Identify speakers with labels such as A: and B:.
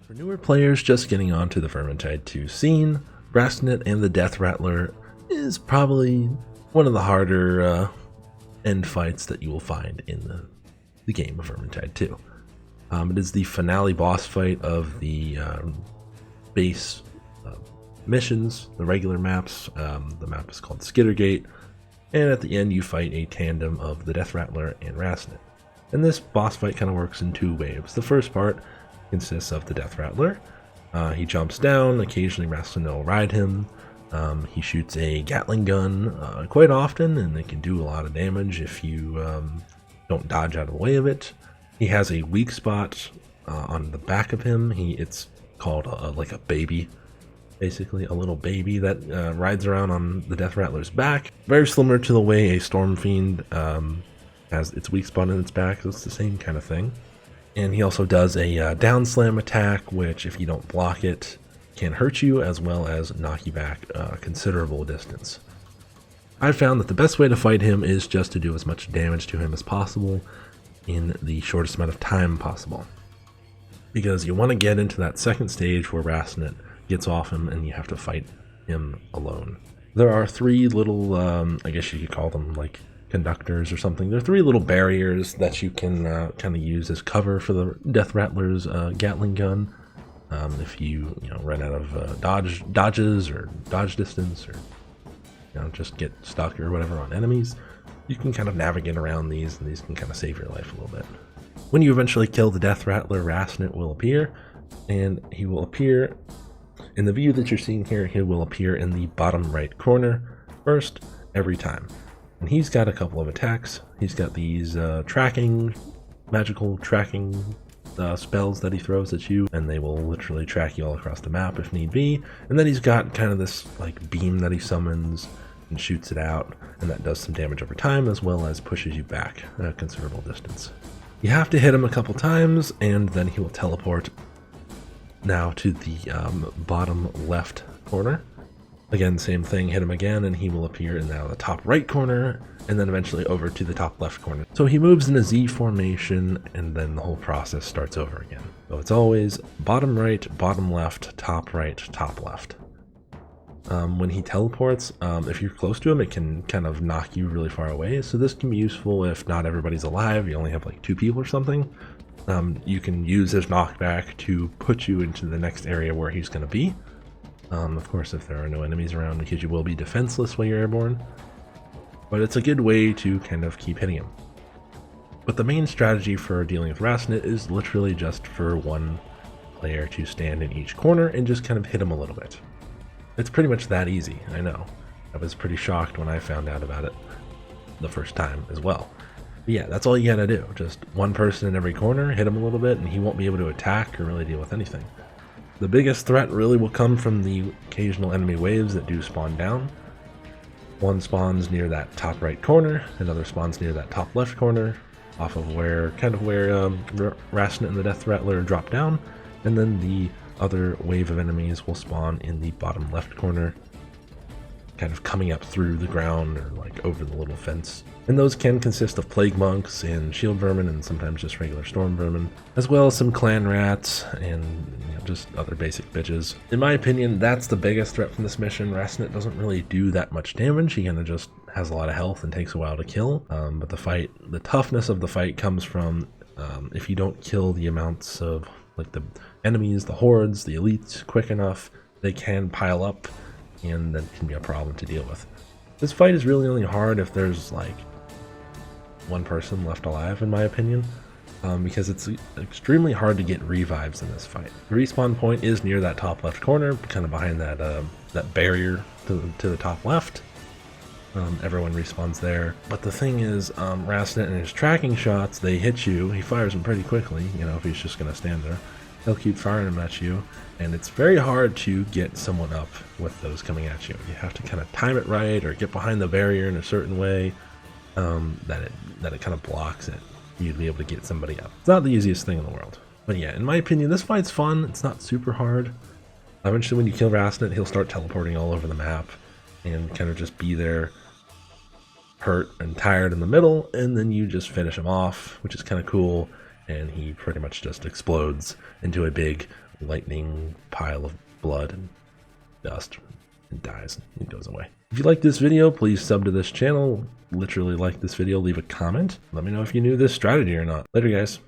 A: For newer players just getting onto the Vermintide 2 scene, Rasknitt and the Deathrattler is probably one of the harder end fights that you will find in the game of Vermintide 2. It is the finale boss fight of the base missions, the regular maps. The map is called Skittergate, and at the end you fight a tandem of the Deathrattler and Rasknitt. And this boss fight kind of works in two waves. The first part consists of the Deathrattler. He jumps down, occasionally Rasknitt will ride him. He shoots a Gatling gun quite often, and it can do a lot of damage if you don't dodge out of the way of it. He has a weak spot on the back of him. It's called like a baby, basically a little baby that rides around on the Deathrattler's back. Very similar to the way a Storm Fiend has its weak spot in its back. So it's the same kind of thing. And he also does a down slam attack, which if you don't block it, can hurt you as well as knock you back a considerable distance. I've found that the best way to fight him is just to do as much damage to him as possible in the shortest amount of time possible. Because you want to get into that second stage where Rasknitt gets off him and you have to fight him alone. There are three little, I guess you could call them like conductors or something. There are three little barriers that you can kind of use as cover for the Deathrattler's Gatling gun. If you run out of dodges or dodge distance, or just get stuck or whatever on enemies, you can kind of navigate around these, and these can kind of save your life a little bit. When you eventually kill the Deathrattler, Rasknitt will appear, and he will appear in the view that you're seeing here. He will appear in the bottom right corner first every time, and he's got a couple of attacks. He's got these magical tracking spells that he throws at you, and they will literally track you all across the map if need be. And then he's got kind of this like beam that he summons and shoots it out, and that does some damage over time as well as pushes you back a considerable distance. You have to hit him a couple times, and then he will teleport now to the bottom left corner. Again, same thing, hit him again and he will appear in now the top right corner, and then eventually over to the top left corner. So he moves in a Z formation, and then the whole process starts over again. So it's always bottom right, bottom left, top right, top left. When he teleports, if you're close to him, it can kind of knock you really far away. So this can be useful if not everybody's alive, you only have like 2 people or something. You can use his knockback to put you into the next area where he's going to be. Of course, if there are no enemies around, because you will be defenseless while you're airborne. But it's a good way to kind of keep hitting him. But the main strategy for dealing with Rasknitt is literally just for one player to stand in each corner and just kind of hit him a little bit. It's pretty much that easy, I know. I was pretty shocked when I found out about it the first time as well. But yeah, that's all you gotta do. Just one person in every corner, hit him a little bit, and he won't be able to attack or really deal with anything. The biggest threat really will come from the occasional enemy waves that do spawn down. One spawns near that top right corner, another spawns near that top left corner, off of where Rasknitt and the Deathrattler drop down, and then the other wave of enemies will spawn in the bottom left corner, kind of coming up through the ground or like over the little fence. And those can consist of plague monks and shield vermin, and sometimes just regular storm vermin, as well as some clan rats and just other basic bitches. In my opinion, that's the biggest threat from this mission. Rasknitt doesn't really do that much damage. He kind of just has a lot of health and takes a while to kill. But the toughness of the fight comes from if you don't kill the amounts of like the enemies, the hordes, the elites quick enough, they can pile up, and that can be a problem to deal with. This fight is really only hard if there's like one person left alive, in my opinion, because it's extremely hard to get revives in this fight. The respawn point is near that top left corner, kind of behind that that barrier to the top left. Everyone respawns there. But the thing is, Rasknitt and his tracking shots, they hit you. He fires them pretty quickly, if he's just going to stand there. He'll keep firing them at you, and it's very hard to get someone up with those coming at you. You have to kind of time it right or get behind the barrier in a certain way that it kind of blocks it. You'd be able to get somebody up. It's not the easiest thing in the world. But yeah, in my opinion, this fight's fun. It's not super hard. Eventually, when you kill Rasknitt, he'll start teleporting all over the map and kind of just be there, hurt and tired in the middle, and then you just finish him off, which is kind of cool. And he pretty much just explodes into a big lightning pile of blood and dust and dies and goes away. If you like this video, please sub to this channel. Literally like this video, leave a comment. Let me know if you knew this strategy or not. Later, guys.